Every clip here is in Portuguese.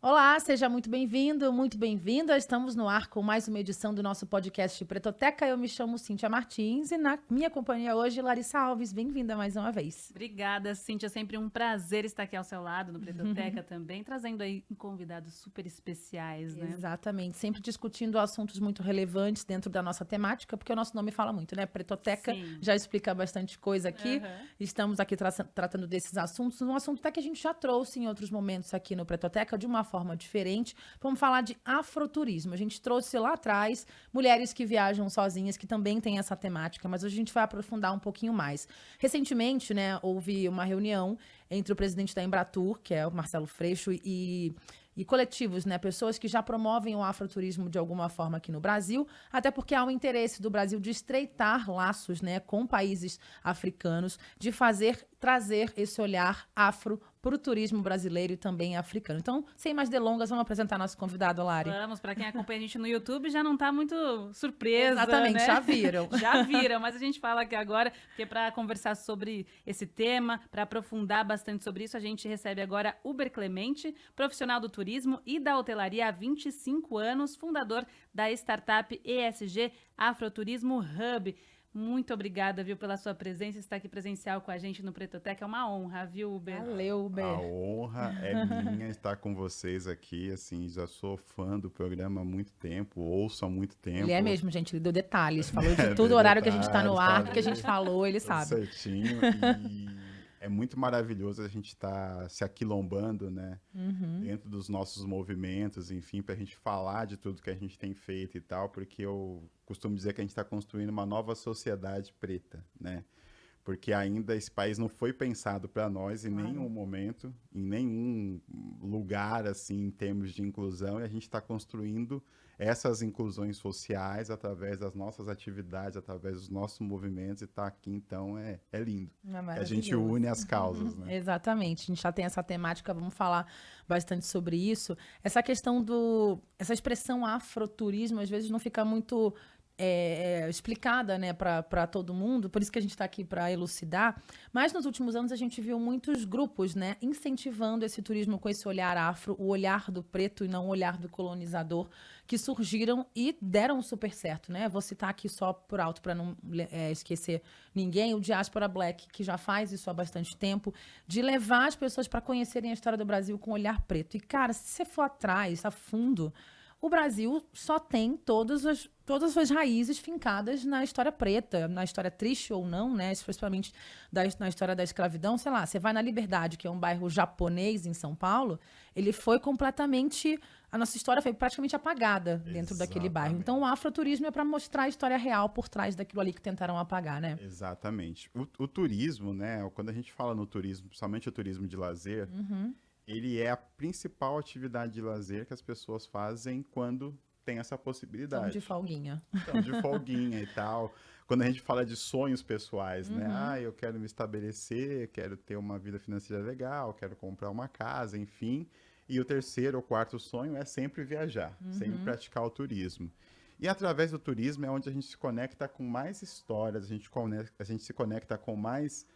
Olá, seja muito bem-vindo, muito bem-vinda. Estamos no ar com mais uma edição do nosso podcast Pretoteca. Eu me chamo Cíntia Martins e na minha companhia hoje, Larissa Alves. Bem-vinda mais uma vez. Obrigada, Cíntia. Sempre um prazer estar aqui ao seu lado no Pretoteca também, trazendo aí convidados super especiais, né? Exatamente, sempre discutindo assuntos muito relevantes dentro da nossa temática, porque o nosso nome fala muito, né? Pretoteca já explica bastante coisa aqui. Estamos aqui tratando desses assuntos, um assunto até que a gente já trouxe em outros momentos aqui no Pretoteca, de uma forma diferente. Vamos falar de afroturismo. A gente trouxe lá atrás mulheres que viajam sozinhas, que também tem essa temática, mas hoje a gente vai aprofundar um pouquinho mais. Recentemente, né, houve uma reunião entre o presidente da Embratur, que é o Marcelo Freixo, e coletivos, né, pessoas que já promovem o afroturismo de alguma forma aqui no Brasil, até porque há um interesse do Brasil de estreitar laços, né, com países africanos, de trazer esse olhar afro para o turismo brasileiro e também africano. Então, sem mais delongas, vamos apresentar nosso convidado, Lari. Vamos, para quem acompanha a gente no YouTube já não está muito surpresa, Exatamente, né? já viram. Já viram, mas a gente fala aqui agora, porque para conversar sobre esse tema, para aprofundar bastante sobre isso, a gente recebe agora Uber Clemente, profissional do turismo e da hotelaria há 25 anos, fundador da startup ESG Afroturismo Hub. Muito obrigada, viu, pela sua presença, estar aqui presencial com a gente no Pretoteca. É uma honra, viu, Uber? Valeu, Uber. A honra é minha estar com vocês aqui, assim, já sou fã do programa há muito tempo, ouço há muito tempo. Ele é mesmo, gente, ele deu detalhes, falou de tudo, o horário que a gente tá no ar, o que a gente falou, ele sabe. Certinho, e é muito maravilhoso a gente estar se aquilombando, né, dentro dos nossos movimentos, enfim, para a gente falar de tudo que a gente tem feito e tal, porque eu costumo dizer que a gente está construindo uma nova sociedade preta, né? Porque ainda esse país não foi pensado para nós em nenhum momento, em nenhum lugar, assim, em termos de inclusão, e a gente está construindo essas inclusões sociais através das nossas atividades, através dos nossos movimentos, e tá aqui, então, é lindo. A gente une as causas, né? Exatamente, a gente já tem essa temática, vamos falar bastante sobre isso. Essa questão essa expressão afroturismo, às vezes não fica muito explicada, né, para todo mundo, por isso que a gente está aqui para elucidar, mas nos últimos anos a gente viu muitos grupos, né, incentivando esse turismo com esse olhar afro, o olhar do preto e não o olhar do colonizador, que surgiram e deram super certo, né? Vou citar aqui só por alto para não esquecer ninguém, o Diaspora Black, que já faz isso há bastante tempo, de levar as pessoas para conhecerem a história do Brasil com olhar preto. E, cara, se você for atrás, a fundo, o Brasil só tem todas as raízes fincadas na história preta, na história triste ou não, né? Especialmente na história da escravidão. Sei lá, você vai na Liberdade, que é um bairro japonês em São Paulo, ele foi completamente... A nossa história foi praticamente apagada dentro daquele bairro. Então, o afroturismo é para mostrar a história real por trás daquilo ali que tentaram apagar, né? Exatamente. O turismo, né? Quando a gente fala no turismo, principalmente o turismo de lazer, ele é a principal atividade de lazer que as pessoas fazem quando tem essa possibilidade. Então, de folguinha. Então, de folguinha e tal. Quando a gente fala de sonhos pessoais, né? Ah, eu quero me estabelecer, quero ter uma vida financeira legal, quero comprar uma casa, enfim. E o terceiro ou quarto sonho é sempre viajar, sempre praticar o turismo. E através do turismo é onde a gente se conecta com mais histórias, a gente se conecta com mais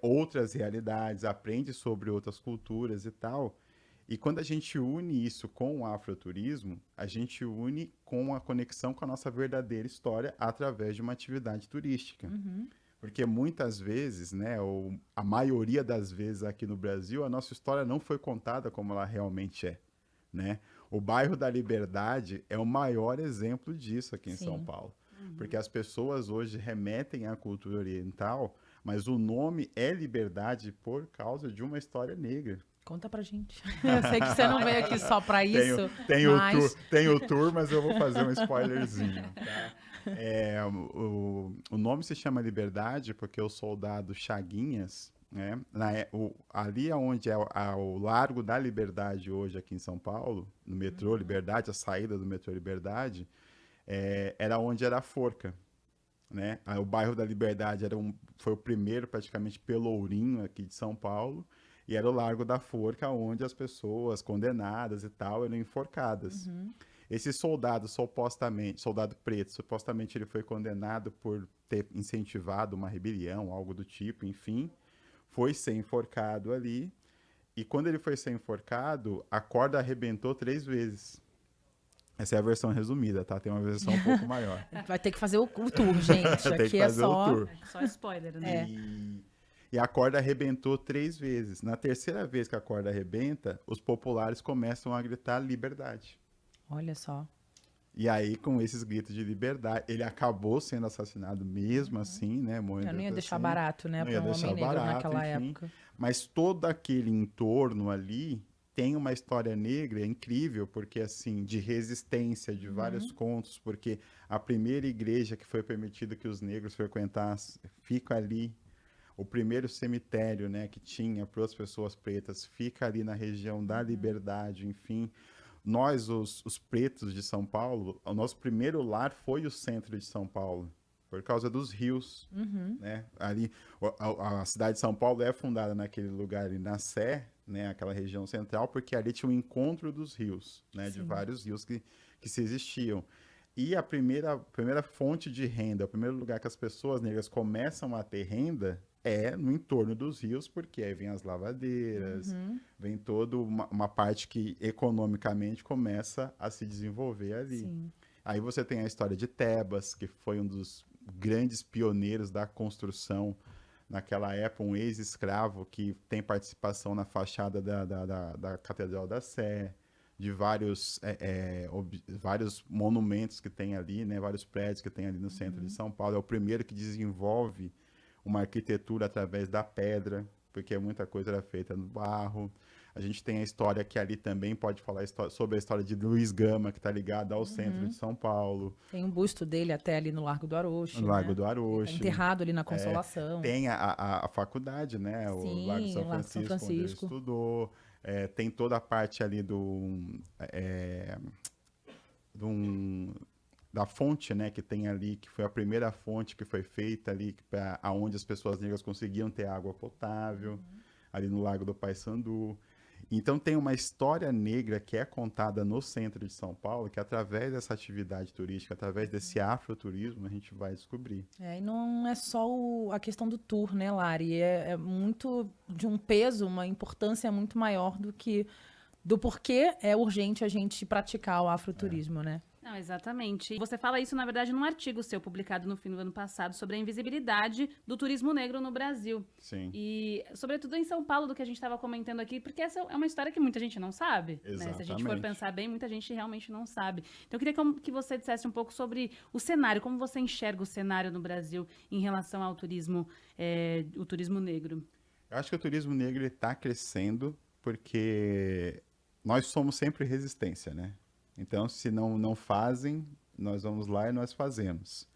outras realidades, aprende sobre outras culturas e tal. E quando a gente une isso com o afroturismo, a gente une com a conexão com a nossa verdadeira história através de uma atividade turística. Porque muitas vezes, né, ou a maioria das vezes aqui no Brasil, a nossa história não foi contada como ela realmente é, né? O bairro da Liberdade é o maior exemplo disso aqui em São Paulo. Porque as pessoas hoje remetem à cultura oriental, mas o nome é Liberdade por causa de uma história negra. Conta pra gente. Eu sei que você não veio aqui só pra isso, Tem o tour, mas eu vou fazer um spoilerzinho, tá? O nome se chama Liberdade porque o soldado Chaguinhas, né, ali onde é o Largo da Liberdade hoje aqui em São Paulo, no metrô Liberdade, a saída do metrô Liberdade, era onde era a forca. Né? O bairro da Liberdade foi o primeiro praticamente pelourinho aqui de São Paulo, e era o Largo da Forca, onde as pessoas condenadas e tal eram enforcadas. Esse soldado preto, supostamente ele foi condenado por ter incentivado uma rebelião, algo do tipo, enfim, foi ser enforcado ali, E quando ele foi ser enforcado, a corda arrebentou 3 vezes. Essa é a versão resumida, tá? Tem uma versão um pouco maior. Vai ter que fazer o tour, gente. Tem que Aqui é fazer só... o tour. Só spoiler, né? E a corda arrebentou 3 vezes. Na terceira vez que a corda arrebenta, os populares começam a gritar liberdade. Olha só. E aí, com esses gritos de liberdade, ele acabou sendo assassinado mesmo assim, né? Eu Morrendo não ia deixar assim. barato, né? Não Para ia um homem deixar negro barato, naquela enfim. época. Mas todo aquele entorno ali tem uma história negra incrível, porque assim, de resistência, de vários contos, porque a primeira igreja que foi permitido que os negros frequentassem fica ali. O primeiro cemitério, né, que tinha para as pessoas pretas fica ali na região da Liberdade, enfim. Nós, os pretos de São Paulo, o nosso primeiro lar foi o centro de São Paulo, por causa dos rios, né? Ali, a cidade de São Paulo é fundada naquele lugar ali, na Sé, né, aquela região central, porque ali tinha o encontro dos rios, né, de vários rios que se existiam. E a primeira fonte de renda, o primeiro lugar que as pessoas negras começam a ter renda é no entorno dos rios, porque aí vem as lavadeiras, vem toda uma parte que economicamente começa a se desenvolver ali. Sim. Aí você tem a história de Tebas, que foi um dos grandes pioneiros da construção naquela época, um ex-escravo que tem participação na fachada da Catedral da Sé, de vários monumentos que tem ali, né, vários prédios que tem ali no centro de São Paulo. É o primeiro que desenvolve uma arquitetura através da pedra, porque muita coisa era feita no barro. A gente tem a história que ali também pode falar sobre a história de Luiz Gama, que está ligada ao centro de São Paulo. Tem um busto dele até ali no Largo do Arocho. No Largo né? do Arocho. Tá enterrado ali na Consolação. Tem a faculdade, né? Sim, o Largo de São Largo de São Francisco, onde ele Francisco. estudou. Tem toda a parte ali da fonte, né, que tem ali, que foi a primeira fonte que foi feita ali, aonde as pessoas negras conseguiam ter água potável, ali no Lago do Paissandu. Então tem uma história negra que é contada no centro de São Paulo, que através dessa atividade turística, através desse afroturismo, a gente vai descobrir. E não é só a questão do tour, né, Lari? É muito de um peso, uma importância muito maior do porquê é urgente a gente praticar o afroturismo, né? Não, exatamente. E você fala isso, na verdade, num artigo seu publicado no fim do ano passado sobre a invisibilidade do turismo negro no Brasil. Sim. E, sobretudo, em São Paulo, do que a gente estava comentando aqui, porque essa é uma história que muita gente não sabe. Né? Se a gente for pensar bem, muita gente realmente não sabe. Então, eu queria que você dissesse um pouco sobre o cenário, como você enxerga o cenário no Brasil em relação ao turismo, o turismo negro. Eu acho que o turismo negro está crescendo porque nós somos sempre resistência, né? Então, se não fazem, nós vamos lá e nós fazemos.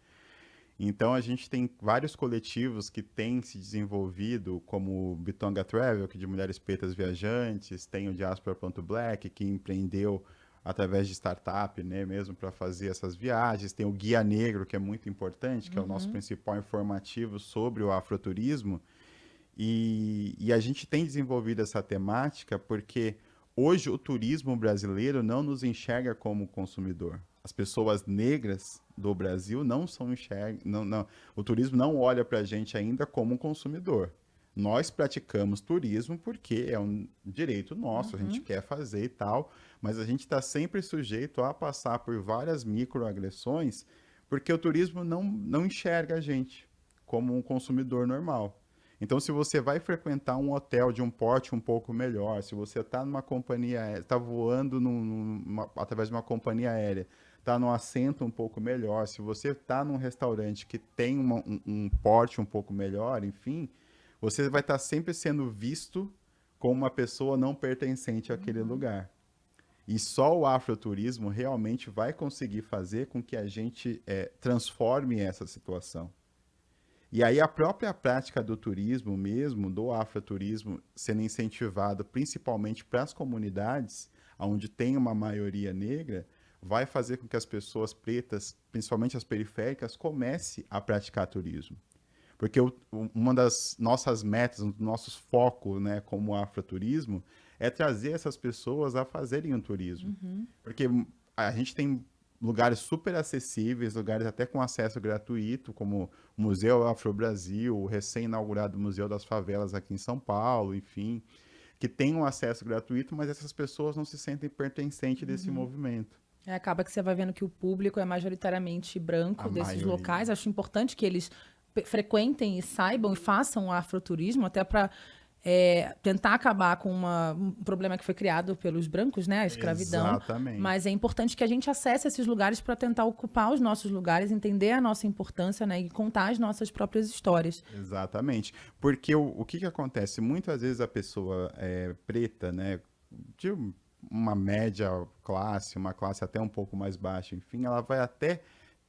Então, a gente tem vários coletivos que têm se desenvolvido, como o Bitonga Travel, que é de mulheres pretas viajantes, tem o Diaspora.black, que empreendeu através de startup, né, mesmo para fazer essas viagens. Tem o Guia Negro, que é muito importante, que é o nosso principal informativo sobre o afroturismo. E a gente tem desenvolvido essa temática porque hoje o turismo brasileiro não nos enxerga como consumidor. As pessoas negras do Brasil o turismo não olha para a gente ainda como um consumidor. Nós praticamos turismo porque é um direito nosso, a gente quer fazer e tal, mas a gente está sempre sujeito a passar por várias microagressões porque o turismo não enxerga a gente como um consumidor normal. Então, se você vai frequentar um hotel de um porte um pouco melhor, se você está numa companhia, está voando através de uma companhia aérea, está num assento um pouco melhor, se você está num restaurante que tem um porte um pouco melhor, enfim, você vai estar sempre sendo visto como uma pessoa não pertencente àquele lugar. E só o afroturismo realmente vai conseguir fazer com que a gente transforme essa situação. E aí a própria prática do turismo mesmo, do afroturismo, sendo incentivado principalmente para as comunidades, onde tem uma maioria negra, vai fazer com que as pessoas pretas, principalmente as periféricas, comecem a praticar turismo. Porque uma das nossas metas, um dos nossos focos, né, como afroturismo, é trazer essas pessoas a fazerem um turismo. Porque a gente tem lugares super acessíveis, lugares até com acesso gratuito, como o Museu Afro Brasil, o recém-inaugurado Museu das Favelas aqui em São Paulo, enfim. que tem um acesso gratuito, mas essas pessoas não se sentem pertencentes desse movimento. Acaba que você vai vendo que o público é majoritariamente branco A desses maioria. locais. Acho importante que eles frequentem e saibam e façam o afroturismo, até para tentar acabar com um problema que foi criado pelos brancos, né? A escravidão. Exatamente. Mas é importante que a gente acesse esses lugares para tentar ocupar os nossos lugares, entender a nossa importância, né? E contar as nossas próprias histórias. Exatamente. Porque o que acontece? Muitas vezes a pessoa preta, né? De uma média classe, uma classe até um pouco mais baixa, enfim, ela vai até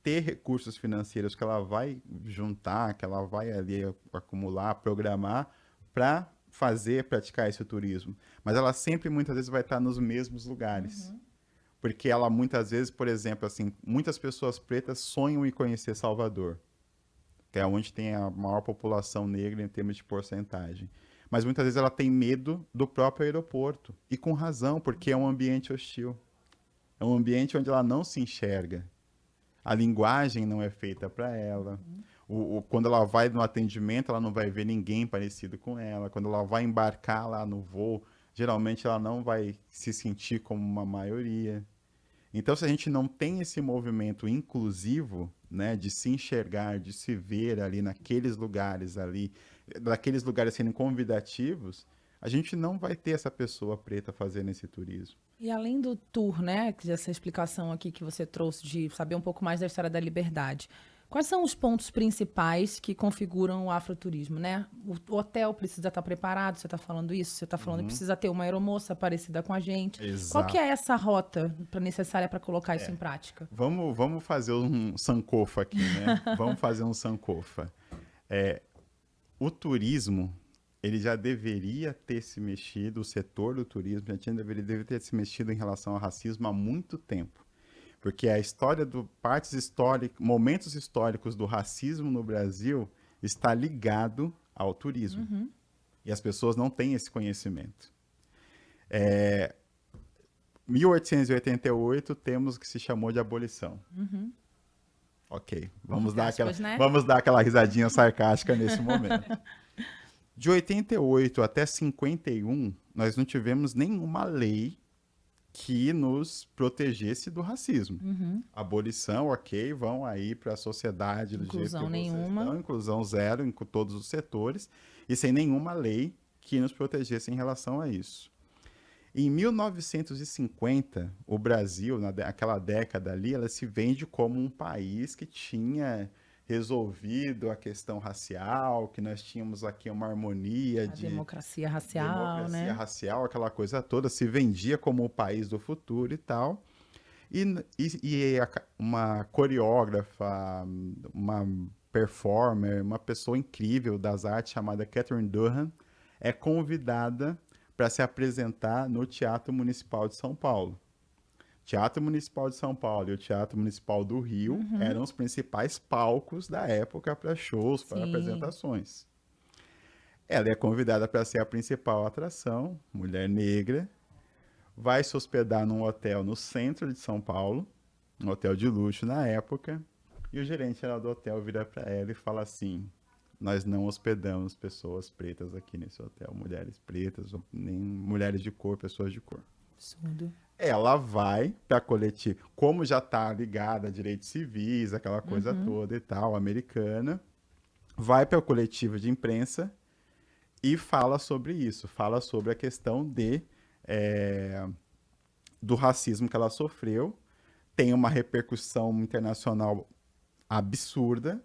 ter recursos financeiros que ela vai juntar, que ela vai ali acumular, programar para praticar esse turismo. Mas ela sempre, muitas vezes, vai estar nos mesmos lugares. Porque ela, muitas vezes, por exemplo, assim, muitas pessoas pretas sonham em conhecer Salvador, que é onde tem a maior população negra em termos de porcentagem. Mas muitas vezes ela tem medo do próprio aeroporto. E com razão, porque é um ambiente hostil. É um ambiente onde ela não se enxerga. A linguagem não é feita para ela. Quando ela vai no atendimento, ela não vai ver ninguém parecido com ela. Quando ela vai embarcar lá no voo, geralmente ela não vai se sentir como uma maioria. Então, se a gente não tem esse movimento inclusivo, né, de se enxergar, de se ver ali naqueles lugares ali, daqueles lugares sendo convidativos, a gente não vai ter essa pessoa preta fazendo esse turismo. E além do tour, né, essa explicação aqui que você trouxe de saber um pouco mais da história da liberdade, quais são os pontos principais que configuram o afroturismo, né? O hotel precisa estar preparado, você está falando isso? Você está falando que precisa ter uma aeromoça parecida com a gente. Exato. Qual que é essa rota necessária para colocar isso em prática? Vamos fazer um sankofa aqui, né? Vamos fazer um sankofa. O turismo, ele já deveria ter se mexido, o setor do turismo deveria ter se mexido em relação ao racismo há muito tempo. Porque a história momentos históricos do racismo no Brasil está ligado ao turismo. E as pessoas não têm esse conhecimento. 1888 temos o que se chamou de abolição. Ok, vamos dar aquela risadinha sarcástica nesse momento. De 88 até 51, nós não tivemos nenhuma lei que nos protegesse do racismo. Abolição, ok, vão aí para a sociedade do jeito que vocês estão, inclusão zero em todos os setores, e sem nenhuma lei que nos protegesse em relação a isso. Em 1950, o Brasil, naquela década ali, ela se vende como um país que tinha resolvido a questão racial, que nós tínhamos aqui uma harmonia democracia racial, democracia racial, aquela coisa toda, se vendia como o país do futuro e tal. E uma coreógrafa, uma performer, uma pessoa incrível das artes chamada Catherine Durham, é convidada para se apresentar no Teatro Municipal de São Paulo. Teatro Municipal de São Paulo e o Teatro Municipal do Rio eram os principais palcos da época para shows, para apresentações. Ela é convidada para ser a principal atração, mulher negra, vai se hospedar num hotel no centro de São Paulo, um hotel de luxo na época, e o gerente geral do hotel vira para ela e fala assim: nós não hospedamos pessoas pretas aqui nesse hotel, mulheres pretas, nem mulheres de cor, pessoas de cor. Absurdo. Ela vai para a coletiva, como já está ligada a direitos civis, aquela coisa toda e tal, americana, vai para a coletiva de imprensa e fala sobre isso, fala sobre a questão do racismo que ela sofreu, tem uma repercussão internacional absurda,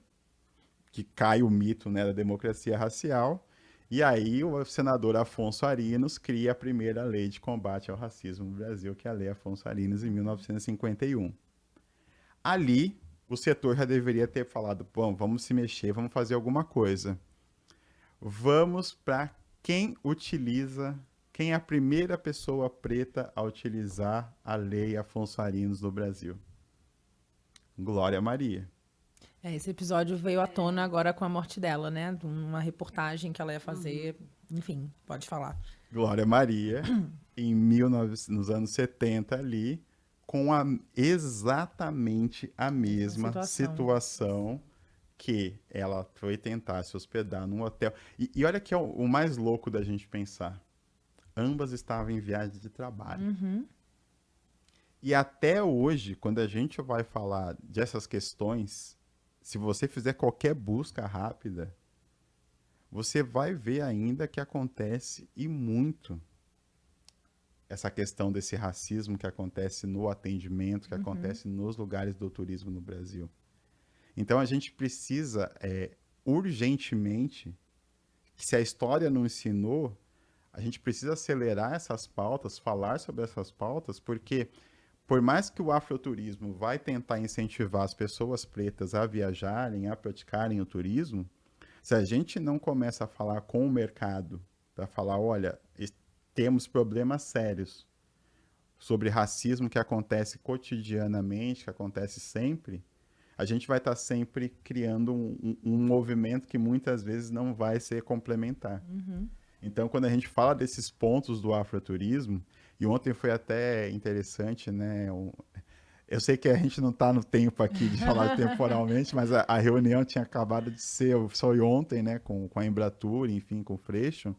que cai o mito, né, da democracia racial. E aí o senador Afonso Arinos cria a primeira lei de combate ao racismo no Brasil, que é a Lei Afonso Arinos, em 1951. Ali, o setor já deveria ter falado: bom, vamos se mexer, vamos fazer alguma coisa. Vamos para quem é a primeira pessoa preta a utilizar a Lei Afonso Arinos no Brasil? Glória Maria. Esse episódio veio à tona agora com a morte dela, né? Uma reportagem que ela ia fazer. Enfim, pode falar. Glória Maria, nos anos 70 ali, com exatamente a mesma situação que ela foi tentar se hospedar num hotel. E olha que é o mais louco da gente pensar. ambas estavam em viagem de trabalho. Uhum. E até hoje, quando a gente vai falar dessas questões, se você fizer qualquer busca rápida, você vai ver ainda que acontece e muito essa questão desse racismo que acontece no atendimento, que acontece nos lugares do turismo no Brasil. Então a gente precisa urgentemente, que se a história não ensinou, a gente precisa acelerar essas pautas, falar sobre essas pautas, porque por mais que o afroturismo vai tentar incentivar as pessoas pretas a viajarem, a praticarem o turismo, se a gente não começa a falar com o mercado, para falar, olha, temos problemas sérios sobre racismo que acontece cotidianamente, que acontece sempre, a gente vai estar sempre criando um movimento que muitas vezes não vai ser complementar. Então, quando a gente fala desses pontos do afroturismo, e ontem foi até interessante, né? Eu sei que a gente não está no tempo aqui de falar temporalmente, mas a reunião tinha acabado de ser, foi ontem, né? Com a Embratur, enfim, com o Freixo.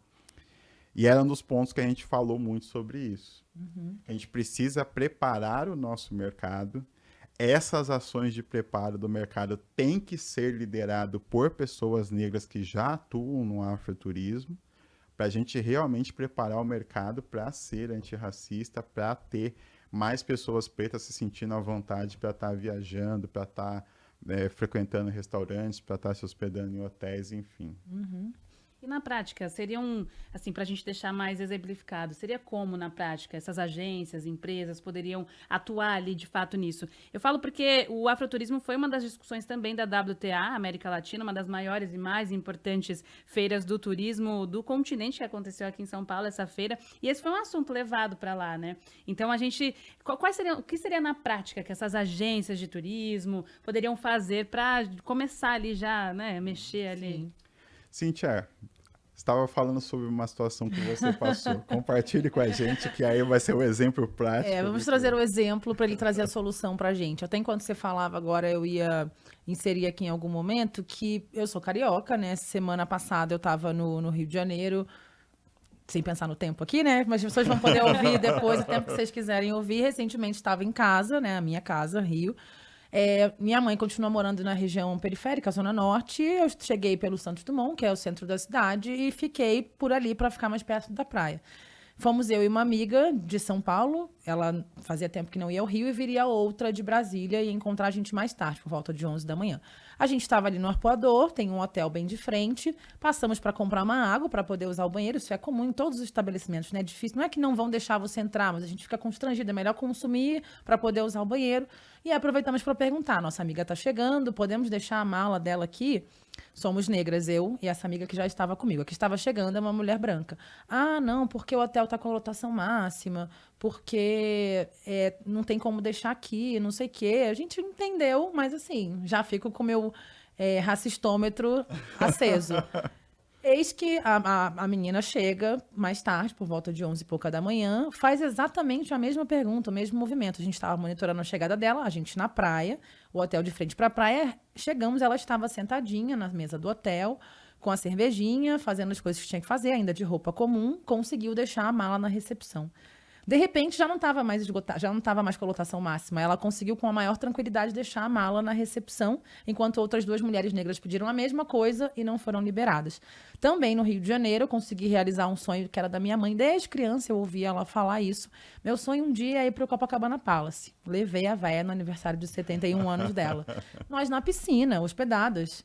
E era um dos pontos que a gente falou muito sobre isso. A gente precisa preparar o nosso mercado. Essas ações de preparo do mercado têm que ser liderado por pessoas negras que já atuam no afroturismo, para a gente realmente preparar o mercado para ser antirracista, para ter mais pessoas pretas se sentindo à vontade para estar viajando, para estar frequentando restaurantes, para estar se hospedando em hotéis, enfim. E na prática, seria assim, para a gente deixar mais exemplificado, seria como na prática essas agências, empresas poderiam atuar ali de fato nisso? Eu falo porque o afroturismo foi uma das discussões também da WTA, América Latina, uma das maiores e mais importantes feiras do turismo do continente, que aconteceu aqui em São Paulo, essa feira, e esse foi um assunto levado para lá, né? Então a gente, o que seria na prática que essas agências de turismo poderiam fazer para começar ali já, né, mexer ali? Cíntia, estava falando sobre uma situação que você passou. Compartilhe com a gente, que aí vai ser o exemplo prático. Vamos trazer o exemplo para ele trazer a solução para a gente. Até enquanto você falava agora, eu ia inserir aqui em algum momento que eu sou carioca, né? Semana passada eu estava no Rio de Janeiro, sem pensar no tempo aqui, né? Mas as pessoas vão poder ouvir depois, o tempo que vocês quiserem ouvir. Recentemente estava em casa, né? A minha casa, Rio. Minha mãe continua morando na região periférica, Zona Norte. Eu cheguei pelo Santos Dumont, que é o centro da cidade, e fiquei por ali para ficar mais perto da praia. Fomos eu e uma amiga de São Paulo, ela fazia tempo que não ia ao Rio, e viria outra de Brasília e ia encontrar a gente mais tarde, por volta de 11 da manhã. A gente estava ali no Arpoador, tem um hotel bem de frente, passamos para comprar uma água para poder usar o banheiro, isso é comum em todos os estabelecimentos, né? É difícil, não é que não vão deixar você entrar, mas a gente fica constrangido, é melhor consumir para poder usar o banheiro. E aproveitamos para perguntar, nossa amiga está chegando, podemos deixar a mala dela aqui? Somos negras, eu e essa amiga que já estava comigo. A que estava chegando é uma mulher branca. Ah, não, porque o hotel está com lotação máxima, porque não tem como deixar aqui, não sei o quê. A gente entendeu, mas assim, já fico com o meu racistômetro aceso. Eis que a menina chega mais tarde, por volta de 11 e pouca da manhã, faz exatamente a mesma pergunta, o mesmo movimento. A gente estava monitorando a chegada dela, a gente na praia, o hotel de frente para a praia. Chegamos, ela estava sentadinha na mesa do hotel, com a cervejinha, fazendo as coisas que tinha que fazer, ainda de roupa comum, conseguiu deixar a mala na recepção. De repente, já não estava mais esgotada, já não estava mais com a lotação máxima. Ela conseguiu, com a maior tranquilidade, deixar a mala na recepção, enquanto outras duas mulheres negras pediram a mesma coisa e não foram liberadas. Também no Rio de Janeiro, eu consegui realizar um sonho que era da minha mãe. Desde criança, eu ouvia ela falar isso. Meu sonho um dia é ir para o Copacabana Palace. Levei a véia no aniversário de 71 anos dela. Nós na piscina, hospedadas.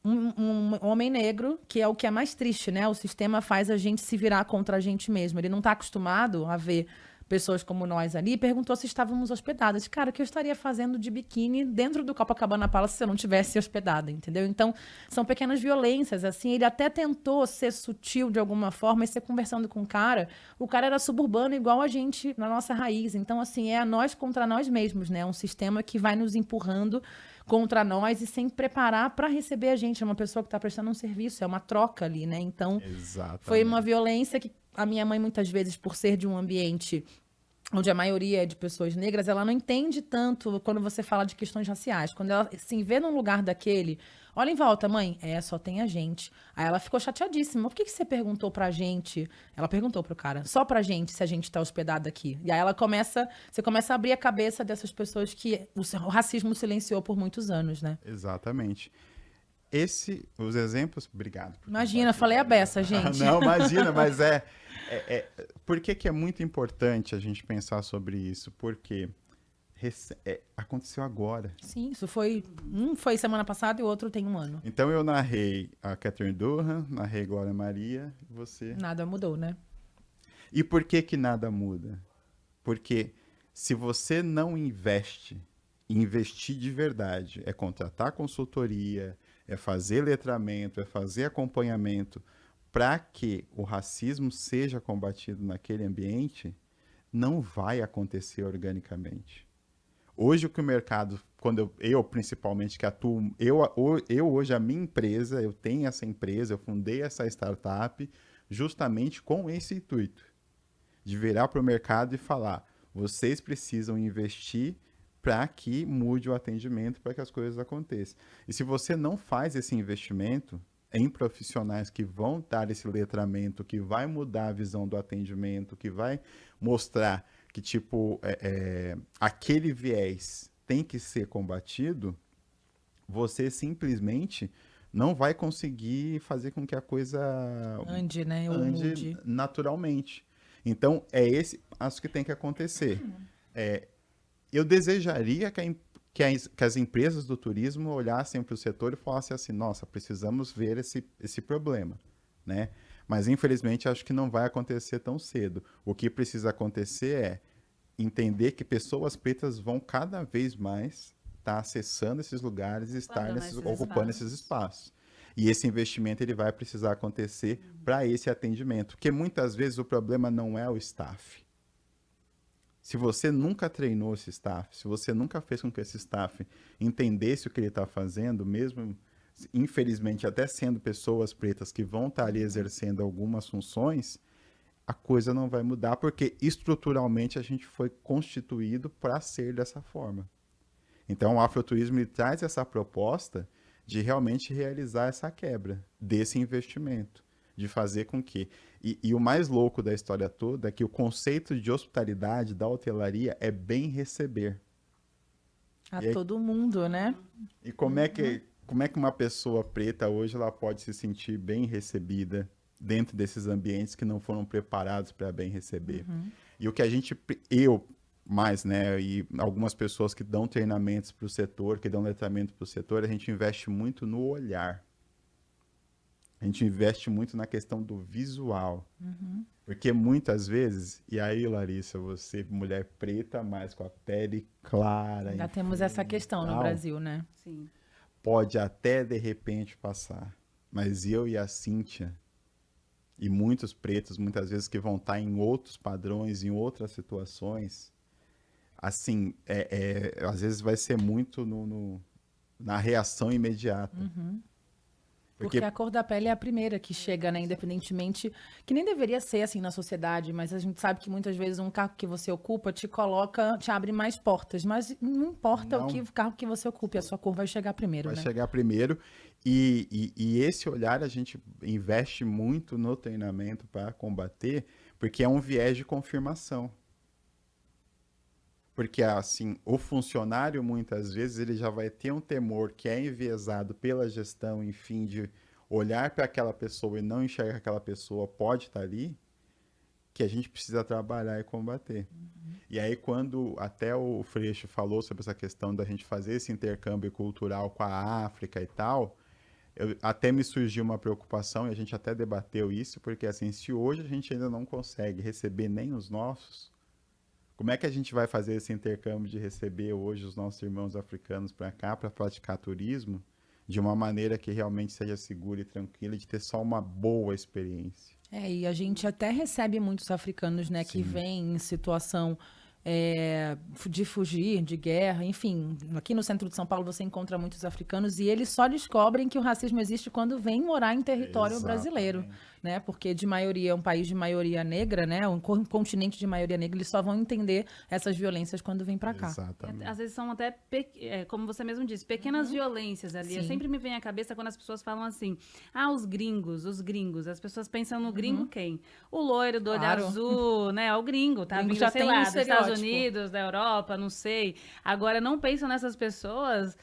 Um homem negro, que é o que é mais triste, né? O sistema faz a gente se virar contra a gente mesmo. Ele não está acostumado a ver pessoas como nós ali, e perguntou se estávamos hospedadas. Cara, o que eu estaria fazendo de biquíni dentro do Copacabana Palace se eu não tivesse hospedada, entendeu? Então, são pequenas violências, assim. Ele até tentou ser sutil de alguma forma, e ser conversando com o cara era suburbano igual a gente, na nossa raiz. Então, assim, é a nós contra nós mesmos, né? Um sistema que vai nos empurrando contra nós e sem preparar para receber a gente. É uma pessoa que está prestando um serviço, é uma troca ali, né? Então, Exatamente. Foi uma violência que a minha mãe, muitas vezes, por ser de um ambiente onde a maioria é de pessoas negras, ela não entende tanto quando você fala de questões raciais. Quando ela se vê num lugar daquele, olha em volta, mãe, só tem a gente. Aí ela ficou chateadíssima. Por que você perguntou pra gente? Ela perguntou pro cara, só pra gente, se a gente tá hospedado aqui. E aí você começa a abrir a cabeça dessas pessoas que o racismo silenciou por muitos anos, né? Exatamente. Os exemplos... Obrigado. Imagina, falei a beça, gente. Não, imagina, mas por que é muito importante a gente pensar sobre isso? Porque aconteceu agora. Sim, isso foi... Um foi semana passada e o outro tem um ano. Então eu narrei a Catherine Durham, narrei Glória Maria, e você... Nada mudou, né? E por que nada muda? Porque se você não investir de verdade, é contratar consultoria, é fazer letramento, é fazer acompanhamento para que o racismo seja combatido naquele ambiente, não vai acontecer organicamente. Hoje o que o mercado, quando eu principalmente que atuo, eu hoje a minha empresa, eu tenho essa empresa, eu fundei essa startup justamente com esse intuito, de virar para o mercado e falar, vocês precisam investir para que mude o atendimento, para que as coisas aconteçam. E se você não faz esse investimento em profissionais que vão dar esse letramento, que vai mudar a visão do atendimento, que vai mostrar que, tipo, aquele viés tem que ser combatido, você simplesmente não vai conseguir fazer com que a coisa ande, né? ande naturalmente. Então, acho que tem que acontecer. Eu desejaria que as empresas do turismo olhassem para o setor e falassem assim, nossa, precisamos ver esse problema, né? Mas, infelizmente, acho que não vai acontecer tão cedo. O que precisa acontecer é entender que pessoas pretas vão cada vez mais estar acessando esses lugares e estar ocupando esses espaços. E esse investimento ele vai precisar acontecer para esse atendimento, porque muitas vezes o problema não é o staff. Se você nunca treinou esse staff, se você nunca fez com que esse staff entendesse o que ele está fazendo, mesmo, infelizmente, até sendo pessoas pretas que vão estar ali exercendo algumas funções, a coisa não vai mudar, porque estruturalmente a gente foi constituído para ser dessa forma. Então, o afroturismo ele traz essa proposta de realmente realizar essa quebra desse investimento, de fazer com que... E o mais louco da história toda é que o conceito de hospitalidade da hotelaria é bem receber. Todo mundo, né? E como é que uma pessoa preta hoje ela pode se sentir bem recebida dentro desses ambientes que não foram preparados para bem receber? E o que né, e algumas pessoas que dão treinamentos para o setor, que dão letramento para o setor, a gente investe muito no olhar. A gente investe muito na questão do visual. Porque muitas vezes, e aí, Larissa, você, mulher preta, mas com a pele clara... Já temos essa questão no Brasil, né? Sim. Pode até, de repente, passar. Mas eu e a Cíntia, e muitos pretos, muitas vezes, que vão estar em outros padrões, em outras situações, assim, às vezes vai ser muito na reação imediata. Porque a cor da pele é a primeira que chega, né? Independentemente, que nem deveria ser assim na sociedade, mas a gente sabe que muitas vezes um carro que você ocupa te abre mais portas, mas não importa o carro que você ocupe, a sua cor vai chegar primeiro, né? Vai chegar primeiro, e esse olhar a gente investe muito no treinamento para combater, porque é um viés de confirmação. Porque, assim, o funcionário, muitas vezes, ele já vai ter um temor que é enviesado pela gestão, enfim, de olhar para aquela pessoa e não enxergar que aquela pessoa pode estar ali, que a gente precisa trabalhar e combater. E aí, quando até o Freixo falou sobre essa questão da gente fazer esse intercâmbio cultural com a África e tal, até me surgiu uma preocupação, e a gente até debateu isso, porque, assim, se hoje a gente ainda não consegue receber nem os nossos, como é que a gente vai fazer esse intercâmbio de receber hoje os nossos irmãos africanos para cá, para praticar turismo, de uma maneira que realmente seja segura e tranquila, de ter só uma boa experiência? E a gente até recebe muitos africanos, né, que vêm em situação de fugir, de guerra, enfim. Aqui no centro de São Paulo você encontra muitos africanos e eles só descobrem que o racismo existe quando vêm morar em território brasileiro. né? Porque de maioria, um país de maioria negra, né? Um continente de maioria negra, eles só vão entender essas violências quando vêm para cá. Exatamente. Às vezes são até, como você mesmo disse, pequenas violências ali. Sim. Sempre me vem à cabeça quando as pessoas falam assim, os gringos. As pessoas pensam no gringo quem? O loiro do olho azul, né? O gringo, tá? Gringo Vindo, já sei tem lá, um dos Estados estereótipo. Unidos, da Europa, não sei. Agora, não pensam nessas pessoas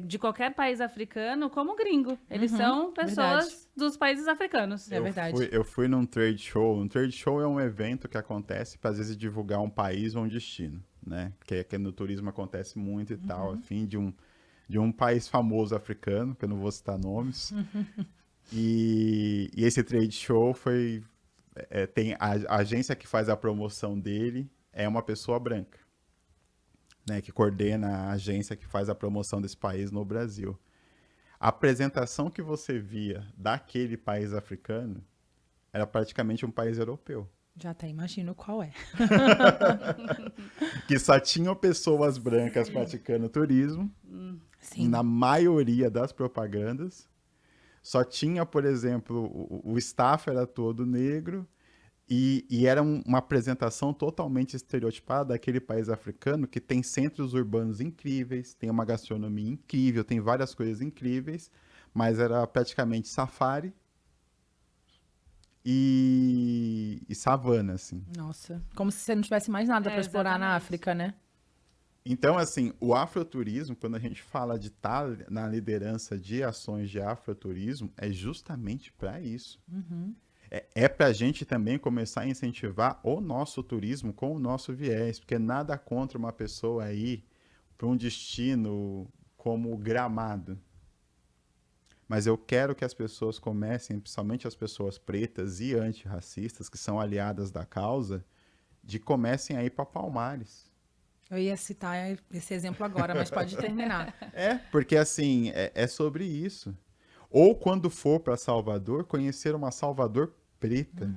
de qualquer país africano como gringo. Eles são pessoas verdade. dos países africanos. É verdade. Eu fui num trade show. Um trade show é um evento que acontece para, às vezes, divulgar um país ou um destino, né? Que no turismo acontece muito e tal, a fim de um país famoso africano, que eu não vou citar nomes. E esse trade show foi... tem a agência que faz a promoção dele é uma pessoa branca, né? Que coordena a agência que faz a promoção desse país no Brasil. A apresentação que você via daquele país africano era praticamente um país europeu. Já até imagino qual é. Que só tinham pessoas brancas praticando turismo. Sim. Na maioria das propagandas. Só tinha, por exemplo, o staff era todo negro. E era uma apresentação totalmente estereotipada daquele país africano que tem centros urbanos incríveis, tem uma gastronomia incrível, tem várias coisas incríveis, mas era praticamente safari e savana, assim. Nossa, como se você não tivesse mais nada para explorar na exatamente. África, né? Então, assim, o afroturismo, quando a gente fala de estar na liderança de ações de afroturismo, é justamente para isso. É para a gente também começar a incentivar o nosso turismo com o nosso viés, porque nada contra uma pessoa ir para um destino como Gramado. Mas eu quero que as pessoas comecem, principalmente as pessoas pretas e antirracistas, que são aliadas da causa, de comecem a ir para Palmares. Eu ia citar esse exemplo agora, mas pode terminar. Porque assim, é sobre isso. Ou quando for para Salvador, conhecer uma Salvador preta.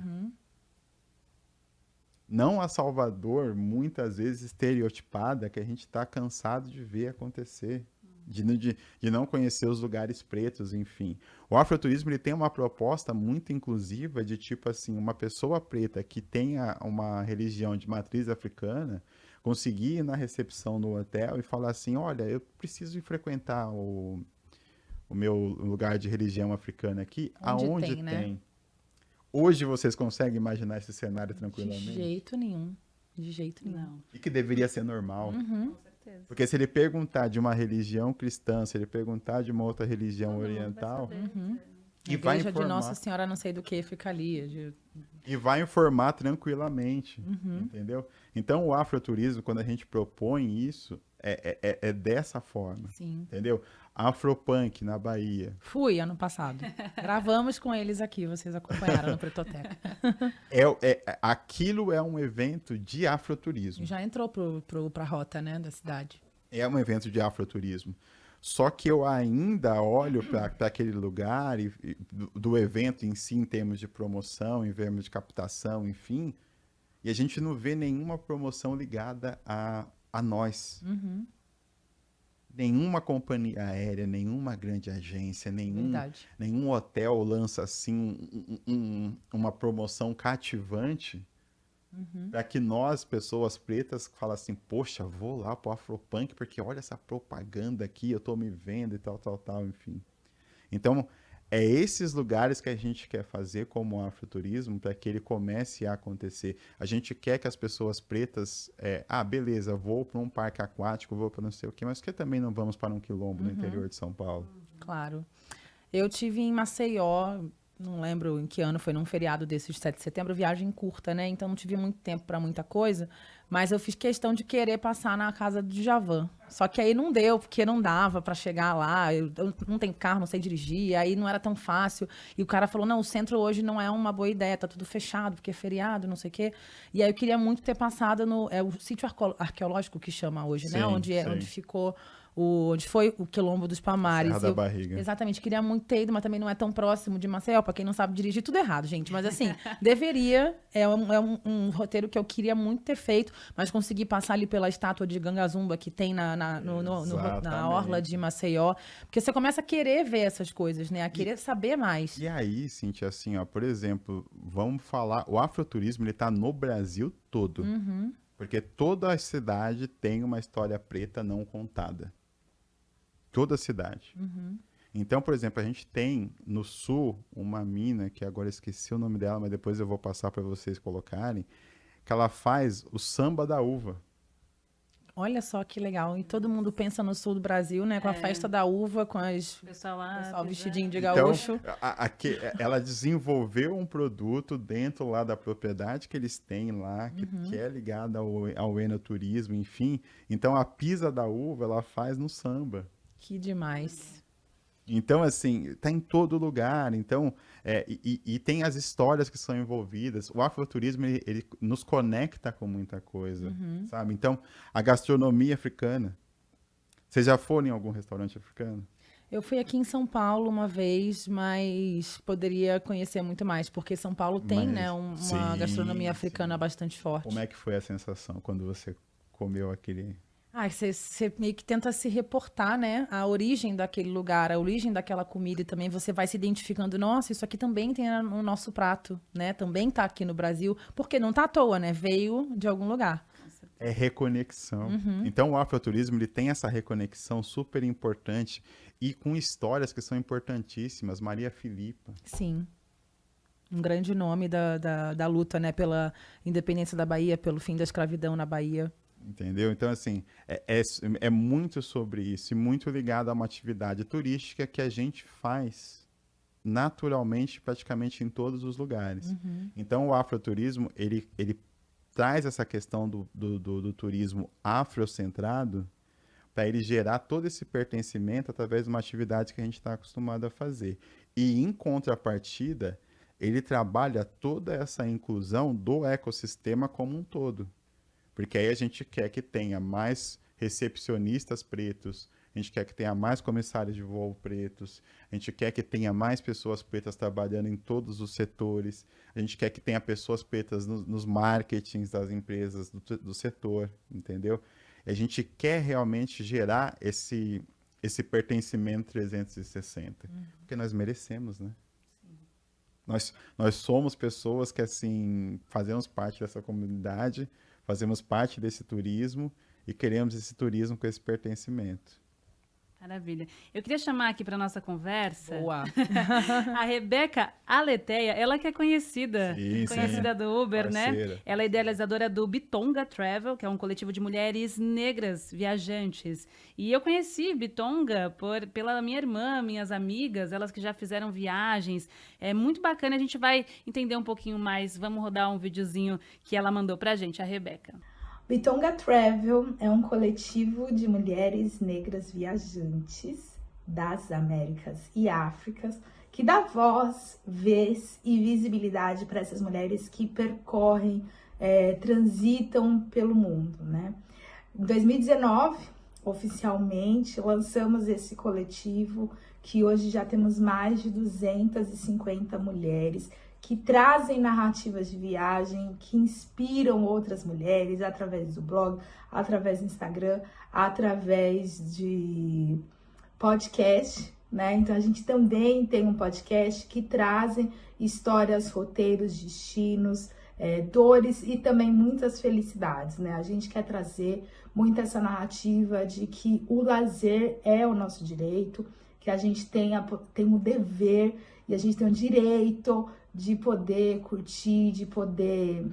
Não a Salvador, muitas vezes estereotipada, que a gente está cansado de ver acontecer. De não conhecer os lugares pretos, enfim. O afroturismo ele tem uma proposta muito inclusiva de tipo assim, uma pessoa preta que tenha uma religião de matriz africana conseguir ir na recepção no hotel e falar assim, olha, eu preciso ir frequentar o meu lugar de religião africana aqui, aonde tem, né? Hoje vocês conseguem imaginar esse cenário tranquilamente? De jeito nenhum. De jeito nenhum. Não, E que deveria ser normal. com certeza. Porque se ele perguntar de uma religião cristã, se ele perguntar de uma outra religião oriental, e vai Igreja de informar, Nossa Senhora não sei do que fica ali. e vai informar tranquilamente, entendeu? Então o afroturismo, quando a gente propõe isso, é dessa forma, Sim. entendeu? Afropunk na Bahia. Fui ano passado. Gravamos com eles aqui, vocês acompanharam no Pretoteca. Aquilo é um evento de afroturismo. Já entrou pra rota, né, da cidade. É um evento de afroturismo. Só que eu ainda olho para aquele lugar e do evento em si, em termos de promoção, em termos de captação, enfim, e a gente não vê nenhuma promoção ligada a nós. Nenhuma companhia aérea, nenhuma grande agência, nenhum hotel lança assim uma promoção cativante para que nós, pessoas pretas, falem assim, poxa, vou lá pro Afropunk porque olha essa propaganda aqui, eu tô me vendo e tal, enfim. Então, é esses lugares que a gente quer fazer como afroturismo para que ele comece a acontecer. A gente quer que as pessoas pretas, beleza, vou para um parque aquático, vou para não sei o quê, mas por que também não vamos para um quilombo no interior de São Paulo? Claro. Eu tive em Maceió, não lembro em que ano, foi num feriado desses de 7 de setembro, viagem curta, né? Então não tive muito tempo para muita coisa, mas eu fiz questão de querer passar na casa do Djavan. Só que aí não deu, porque não dava para chegar lá, eu não tenho carro, não sei dirigir, aí não era tão fácil. E o cara falou, não, o centro hoje não é uma boa ideia, tá tudo fechado, porque é feriado, não sei o quê. E aí eu queria muito ter passado o sítio arqueológico que chama hoje, né? Sim. Onde ficou onde foi o Quilombo dos Palmares. Serra da Barriga. Exatamente, queria muito ter ido, mas também não é tão próximo de Maceió, pra quem não sabe dirigir, tudo errado, gente. Mas assim, deveria, é um roteiro que eu queria muito ter feito, mas conseguir passar ali pela estátua de Gangazumba que tem na orla de Maceió. Porque você começa a querer ver essas coisas, né? A querer saber mais. E aí, Cíntia, assim, ó, por exemplo, vamos falar, o afroturismo, ele tá no Brasil todo. Porque toda a cidade tem uma história preta não contada. Toda a cidade. Então, por exemplo, a gente tem no sul uma mina, que agora esqueci o nome dela, mas depois eu vou passar para vocês colocarem, que ela faz o samba da uva. Olha só que legal. E todo mundo pensa no sul do Brasil, né? Com a festa da uva, com as pessoal vestidinho de gaúcho. Então, ela desenvolveu um produto dentro lá da propriedade que eles têm lá, que é ligada ao enoturismo, enfim. Então, a pisa da uva, ela faz no samba. Que demais. Então, assim, tá em todo lugar. Então, e tem as histórias que são envolvidas. O afroturismo, ele nos conecta com muita coisa, sabe? Então, a gastronomia africana. Vocês já foram em algum restaurante africano? Eu fui aqui em São Paulo uma vez, mas poderia conhecer muito mais, porque São Paulo tem, né, uma gastronomia africana bastante forte. Como é que foi a sensação quando você comeu aquele... Você meio que tenta se reportar, né? A origem daquele lugar, a origem daquela comida, e também você vai se identificando, nossa, isso aqui também tem no nosso prato, né? Também tá aqui no Brasil, porque não tá à toa, né? Veio de algum lugar. É reconexão. Então, o afroturismo, ele tem essa reconexão super importante e com histórias que são importantíssimas. Maria Filipa. Sim. Um grande nome da luta, né? Pela independência da Bahia, pelo fim da escravidão na Bahia. Entendeu? Então, assim, é muito sobre isso e muito ligado a uma atividade turística que a gente faz naturalmente, praticamente em todos os lugares. Então, o afroturismo, ele traz essa questão do turismo afrocentrado para ele gerar todo esse pertencimento através de uma atividade que a gente está acostumado a fazer. E, em contrapartida, ele trabalha toda essa inclusão do ecossistema como um todo. Porque aí a gente quer que tenha mais recepcionistas pretos, a gente quer que tenha mais comissários de voo pretos, a gente quer que tenha mais pessoas pretas trabalhando em todos os setores, a gente quer que tenha pessoas pretas nos marketings das empresas do setor, entendeu? E a gente quer realmente gerar esse pertencimento 360, porque nós merecemos, né? Nós somos pessoas que, assim, fazemos parte dessa comunidade, fazemos parte desse turismo e queremos esse turismo com esse pertencimento. Maravilha. Eu queria chamar aqui para nossa conversa a Rebeca Aletheia, ela que é conhecida do Uber, parceira, né? Ela é idealizadora do Bitonga Travel, que é um coletivo de mulheres negras viajantes. E eu conheci Bitonga pela minha irmã, minhas amigas, elas que já fizeram viagens. É muito bacana, a gente vai entender um pouquinho mais. Vamos rodar um videozinho que ela mandou pra gente, a Rebeca. Bitonga Travel é um coletivo de mulheres negras viajantes das Américas e Áfricas que dá voz, vez e visibilidade para essas mulheres que percorrem, transitam pelo mundo, né? Em 2019, oficialmente, lançamos esse coletivo que hoje já temos mais de 250 mulheres que trazem narrativas de viagem, que inspiram outras mulheres através do blog, através do Instagram, através de podcast, né? Então a gente também tem um podcast que trazem histórias, roteiros, destinos, dores e também muitas felicidades, né? A gente quer trazer muito essa narrativa de que o lazer é o nosso direito, que a gente tem o dever e a gente tem o direito de poder curtir, de poder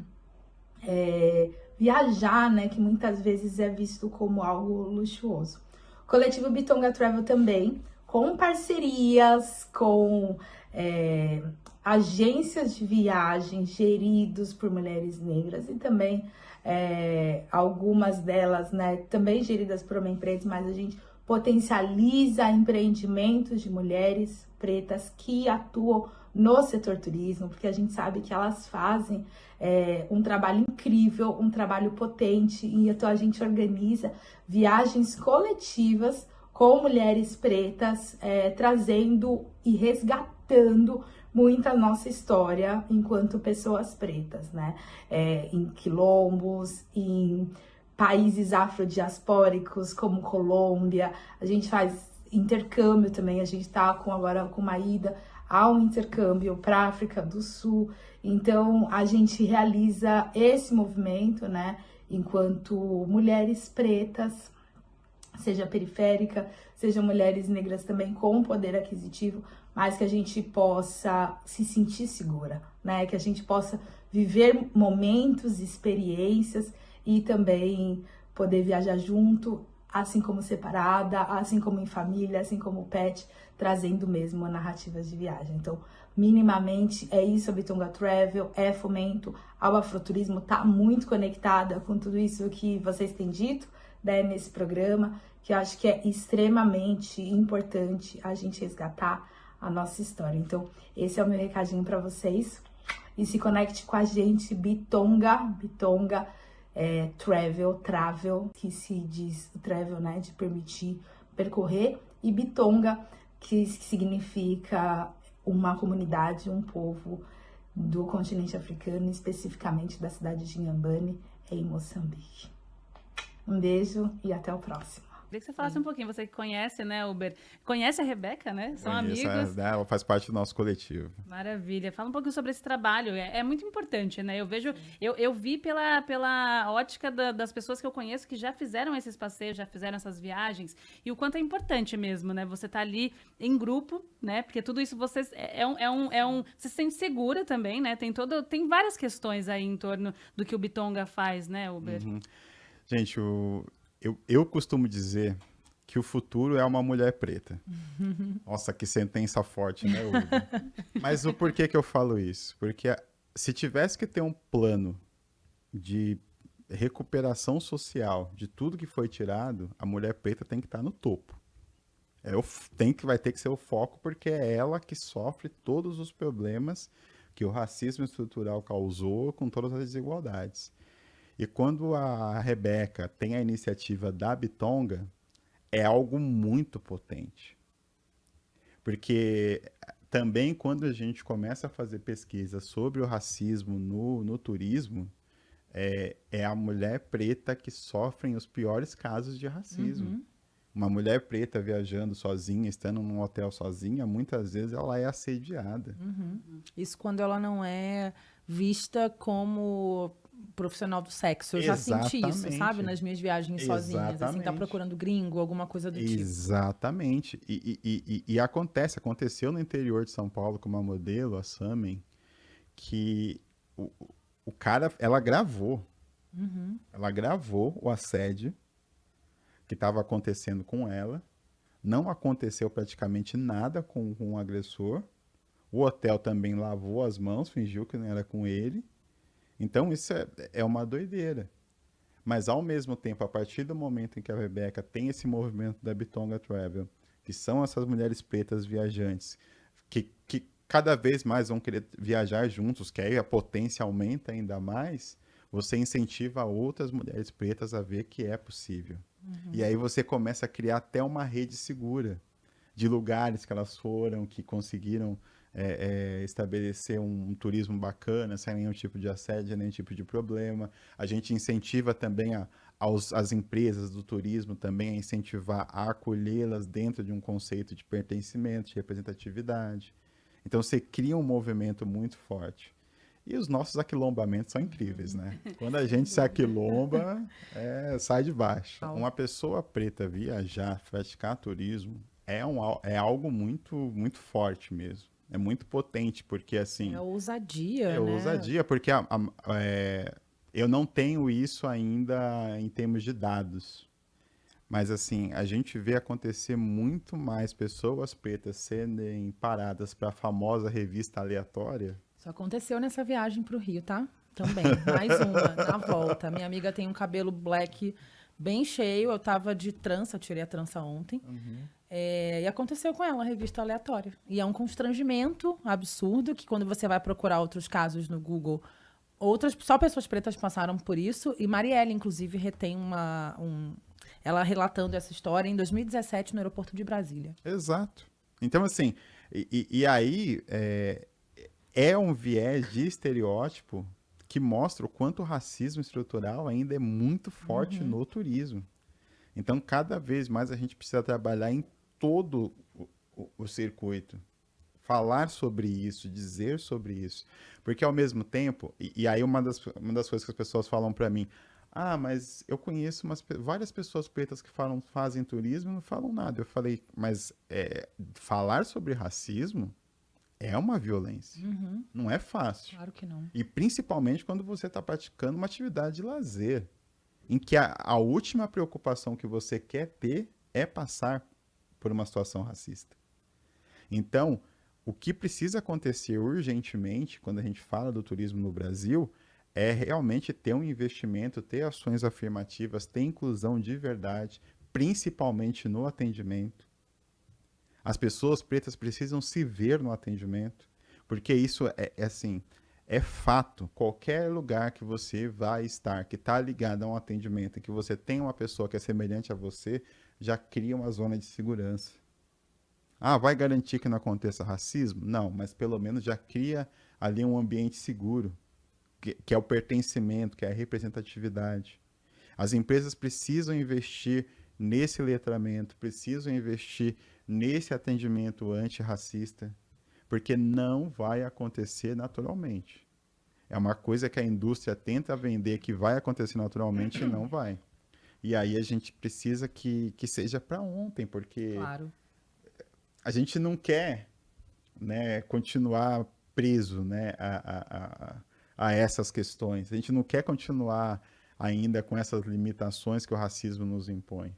viajar, né? Que muitas vezes é visto como algo luxuoso. O coletivo Bitonga Travel também, com parcerias, com agências de viagem geridos por mulheres negras e também algumas delas, né, também geridas por homens pretos, mas a gente potencializa empreendimentos de mulheres pretas que atuam no setor turismo, porque a gente sabe que elas fazem um trabalho incrível, um trabalho potente, e então a gente organiza viagens coletivas com mulheres pretas, trazendo e resgatando muita nossa história enquanto pessoas pretas, né? Em quilombos, em países afrodiaspóricos como Colômbia, a gente faz intercâmbio também, a gente está agora com uma ida ao intercâmbio para a África do Sul, então a gente realiza esse movimento, né, enquanto mulheres pretas, seja periférica, seja mulheres negras também com poder aquisitivo, mas que a gente possa se sentir segura, né, que a gente possa viver momentos, experiências e também poder viajar junto, assim como separada, assim como em família, assim como pet, trazendo mesmo narrativas de viagem. Então, minimamente, é isso a Bitonga Travel, é fomento ao afroturismo, tá muito conectada com tudo isso que vocês têm dito, né, nesse programa, que eu acho que é extremamente importante a gente resgatar a nossa história. Então, esse é o meu recadinho para vocês. E se conecte com a gente, Bitonga, travel, que se diz travel, né, de permitir percorrer, e Bitonga, que significa uma comunidade, um povo do continente africano, especificamente da cidade de Inhambane, em Moçambique. Um beijo e até o próximo. Queria que você falasse um pouquinho, você que conhece, né, Uber? Conhece a Rebeca, né? São amigos. Ela faz parte do nosso coletivo. Maravilha. Fala um pouquinho sobre esse trabalho. É muito importante, né? Eu vejo, eu vi pela ótica das pessoas que eu conheço que já fizeram esses passeios, já fizeram essas viagens, e o quanto é importante mesmo, né? Você tá ali em grupo, né? Porque tudo isso você se sente segura também, né? Tem várias questões aí em torno do que o Bitonga faz, né, Uber? Uhum. Gente, eu costumo dizer que o futuro é uma mulher preta. Nossa, que sentença forte, né, Uber? Mas o porquê que eu falo isso? Porque se tivesse que ter um plano de recuperação social de tudo que foi tirado, a mulher preta tem que estar no topo. Vai ter que ser o foco, porque é ela que sofre todos os problemas que o racismo estrutural causou com todas as desigualdades. E quando a Rebeca tem a iniciativa da Bitonga, é algo muito potente. Porque também quando a gente começa a fazer pesquisa sobre o racismo no turismo, é a mulher preta que sofre os piores casos de racismo. Uhum. Uma mulher preta viajando sozinha, estando num hotel sozinha, muitas vezes ela é assediada. Uhum. Isso quando ela não é vista como profissional do sexo. Eu já senti isso, sabe? Nas minhas viagens sozinhas. Assim, tá procurando gringo, alguma coisa do tipo. Exatamente. E aconteceu no interior de São Paulo com uma modelo, a Samen, que o cara, ela gravou. Uhum. Ela gravou o assédio que estava acontecendo com ela. Não aconteceu praticamente nada com o agressor. O hotel também lavou as mãos, fingiu que não era com ele. Então, isso é uma doideira. Mas, ao mesmo tempo, a partir do momento em que a Rebeca tem esse movimento da Bitonga Travel, que são essas mulheres pretas viajantes, que cada vez mais vão querer viajar juntos, que aí a potência aumenta ainda mais, você incentiva outras mulheres pretas a ver que é possível. Uhum. E aí você começa a criar até uma rede segura de lugares que elas foram, que conseguiram estabelecer um turismo bacana, sem nenhum tipo de assédio, nenhum tipo de problema. A gente incentiva também as empresas do turismo também a incentivar a acolhê-las dentro de um conceito de pertencimento, de representatividade. Então você cria um movimento muito forte. E os nossos aquilombamentos são incríveis, né? Quando a gente se aquilomba, sai de baixo. Uma pessoa preta viajar, praticar turismo, é algo muito, muito forte mesmo. É muito potente, porque assim... É ousadia, né? É ousadia, porque eu não tenho isso ainda em termos de dados. Mas assim, a gente vê acontecer muito mais pessoas pretas serem paradas para a famosa revista aleatória. Isso aconteceu nessa viagem para o Rio, tá? Também, mais uma, na volta. Minha amiga tem um cabelo black bem cheio, eu tava de trança, eu tirei a trança ontem. Uhum. E aconteceu com ela, a revista aleatória. E é um constrangimento absurdo que quando você vai procurar outros casos no Google, só pessoas pretas passaram por isso. E Marielle, inclusive, retém ela relatando essa história em 2017 no aeroporto de Brasília. Exato. Então, assim, e aí é um viés de estereótipo que mostra o quanto o racismo estrutural ainda é muito forte no turismo. Então, cada vez mais a gente precisa trabalhar em todo o circuito. Falar sobre isso, dizer sobre isso. Porque, ao mesmo tempo, e aí uma das coisas que as pessoas falam para mim, mas eu conheço várias pessoas pretas que fazem turismo e não falam nada. Eu falei, mas falar sobre racismo é uma violência. Não é fácil. Claro que não. E principalmente quando você está praticando uma atividade de lazer, em que a última preocupação que você quer ter é passar por uma situação racista. Então, o que precisa acontecer urgentemente, quando a gente fala do turismo no Brasil, é realmente ter um investimento, ter ações afirmativas, ter inclusão de verdade, principalmente no atendimento. As pessoas pretas precisam se ver no atendimento, porque isso é fato. Qualquer lugar que você vai estar, que está ligado a um atendimento, que você tem uma pessoa que é semelhante a você, já cria uma zona de segurança. Vai garantir que não aconteça racismo? Não, mas pelo menos já cria ali um ambiente seguro, que é o pertencimento, que é a representatividade. As empresas precisam investir nesse letramento, precisam investir nesse atendimento antirracista, porque não vai acontecer naturalmente. É uma coisa que a indústria tenta vender que vai acontecer naturalmente e não vai. E aí a gente precisa que seja para ontem, porque Claro. a gente não quer, né, continuar preso, né, a essas questões. A gente não quer continuar ainda com essas limitações que o racismo nos impõe.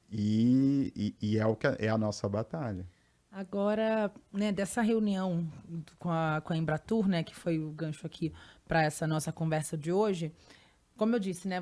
E é o que é a nossa batalha. Agora, né, dessa reunião com a Embratur, né, que foi o gancho aqui para essa nossa conversa de hoje, como eu disse, né,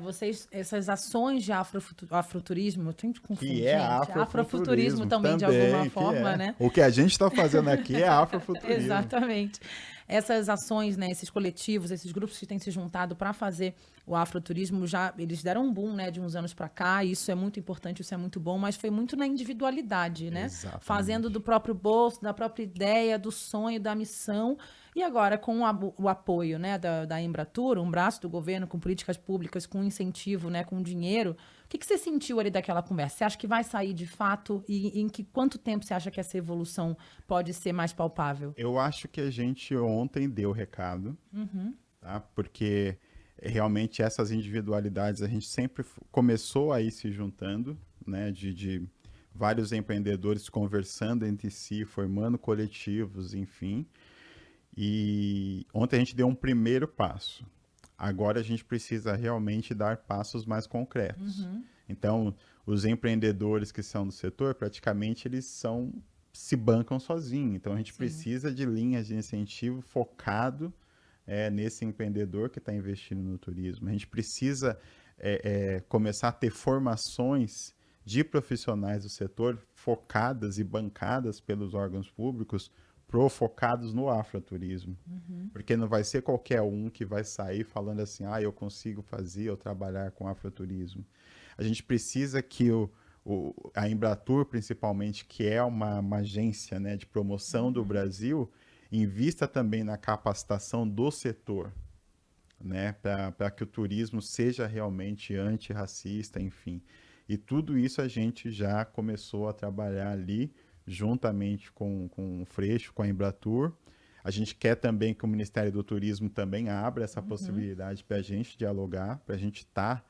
essas ações de afrofuturismo, eu tenho que confundir, Que é afrofuturismo também, de alguma forma, né? O que a gente está fazendo aqui é afrofuturismo. Exatamente. Essas ações, né, esses coletivos, esses grupos que têm se juntado para fazer o afroturismo, eles deram um boom, né, de uns anos para cá, e isso é muito importante, isso é muito bom, mas foi muito na individualidade, né? Exatamente. Fazendo do próprio bolso, da própria ideia, do sonho, da missão, e agora com o apoio, né, da Embratur, um braço do governo com políticas públicas, com incentivo, né, com dinheiro. O que você sentiu ali daquela conversa? Você acha que vai sair de fato e em quanto tempo você acha que essa evolução pode ser mais palpável? Eu acho que a gente ontem deu o recado, tá? Porque realmente essas individualidades a gente sempre começou a ir se juntando, né, de vários empreendedores conversando entre si, formando coletivos, enfim. E ontem a gente deu um primeiro passo. Agora a gente precisa realmente dar passos mais concretos. Então, os empreendedores que são do setor, praticamente eles se bancam sozinhos. Então, a gente precisa de linhas de incentivo focado nesse empreendedor que está investindo no turismo. A gente precisa começar a ter formações de profissionais do setor focadas e bancadas pelos órgãos públicos, focados no afroturismo. Porque não vai ser qualquer um que vai sair falando assim, eu consigo fazer ou trabalhar com afroturismo. A gente precisa que a Embratur, principalmente, que é uma agência, né, de promoção do Brasil, invista também na capacitação do setor, né, para que o turismo seja realmente antirracista, enfim. E tudo isso a gente já começou a trabalhar ali, juntamente com o Freixo, com a Embratur. A gente quer também que o Ministério do Turismo também abra essa possibilidade para a gente dialogar, para a gente estar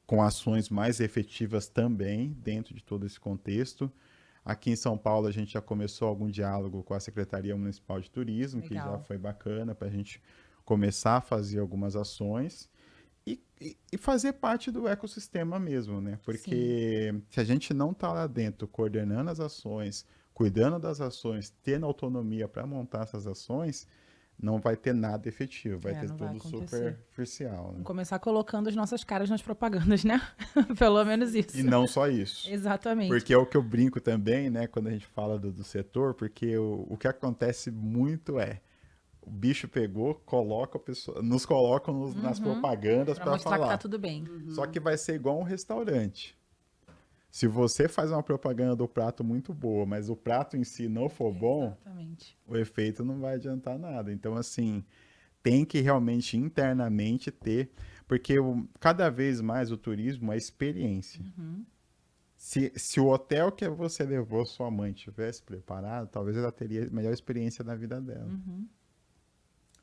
com ações mais efetivas também dentro de todo esse contexto. Aqui em São Paulo a gente já começou algum diálogo com a Secretaria Municipal de Turismo, que já foi bacana para a gente começar a fazer algumas ações. E fazer parte do ecossistema mesmo, né? Porque se a gente não está lá dentro coordenando as ações, cuidando das ações, tendo autonomia para montar essas ações, não vai ter nada efetivo, vai ter tudo superficial. Né? Vamos começar colocando as nossas caras nas propagandas, né? Pelo menos isso. E não só isso. Exatamente. Porque é o que eu brinco também, né? Quando a gente fala do setor, porque o que acontece muito o bicho pegou, nos colocam nas propagandas para falar. Que tá tudo bem. Só que vai ser igual um restaurante. Se você faz uma propaganda do prato muito boa, mas o prato em si não for bom, Exatamente. o efeito não vai adiantar nada. Então, assim, tem que realmente internamente ter, porque cada vez mais o turismo é experiência. Se o hotel que você levou sua mãe tivesse preparado, talvez ela teria a melhor experiência da vida dela.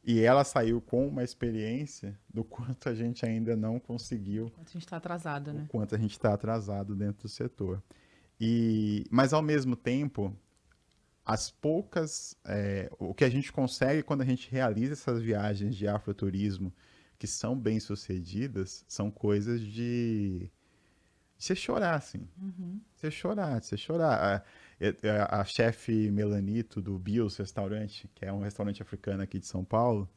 E ela saiu com uma experiência do quanto a gente ainda não conseguiu, A gente está atrasado, né? o quanto a gente está atrasado dentro do setor. Mas, ao mesmo tempo, o que a gente consegue quando a gente realiza essas viagens de afroturismo que são bem-sucedidas, são coisas de você chorar, assim. Você chorar. A chefe Melanito do Bill's Restaurante, que é um restaurante africano aqui de São Paulo,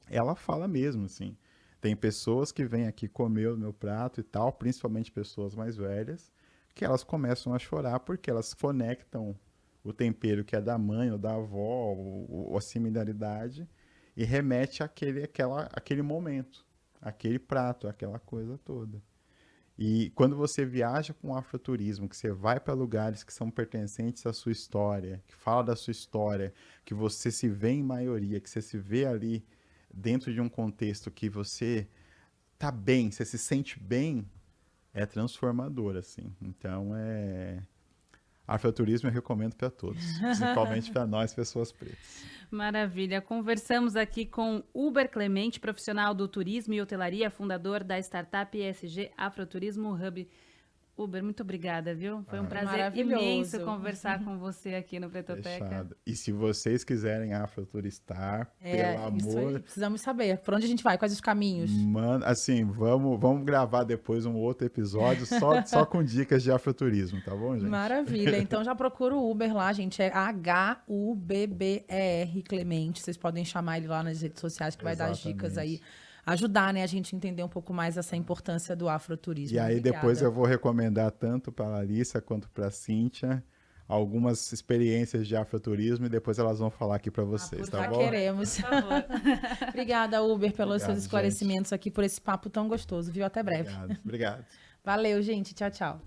ela fala mesmo, assim. Tem pessoas que vêm aqui comer o meu prato e tal, principalmente pessoas mais velhas, que elas começam a chorar porque elas conectam o tempero que é da mãe ou da avó, ou a similaridade, e remete àquele momento, aquele prato, aquela coisa toda. E quando você viaja com afroturismo, que você vai para lugares que são pertencentes à sua história, que fala da sua história, que você se vê em maioria, que você se vê ali dentro de um contexto que você tá bem, você se sente bem, é transformador, assim. Então, afroturismo eu recomendo para todos, principalmente para nós, pessoas pretas. Maravilha. Conversamos aqui com Uber Clemente, profissional do turismo e hotelaria, fundador da startup ESG Afroturismo Hub. Uber, muito obrigada, viu? Foi um prazer Maravilhoso. imenso conversar com você aqui no Pretoteca. Fechado. E se vocês quiserem afroturistar, pelo Isso amor... aí. Precisamos saber por onde a gente vai, quais os caminhos. Mano, assim, vamos gravar depois um outro episódio só com dicas de afroturismo, tá bom, gente? Maravilha. Então já procura o Uber lá, gente. É HUBBER Clemente. Vocês podem chamar ele lá nas redes sociais que vai dar as dicas aí. Ajudar, né, a gente a entender um pouco mais essa importância do afroturismo. E aí Obrigada. depois eu vou recomendar tanto para a Larissa quanto para a Cíntia algumas experiências de afroturismo e depois elas vão falar aqui para vocês, tá bom? Queremos. Por favor. Obrigada, Uber, pelos Obrigado, seus esclarecimentos aqui, por esse papo tão gostoso, viu? Até breve. Obrigado. Valeu, gente. Tchau, tchau.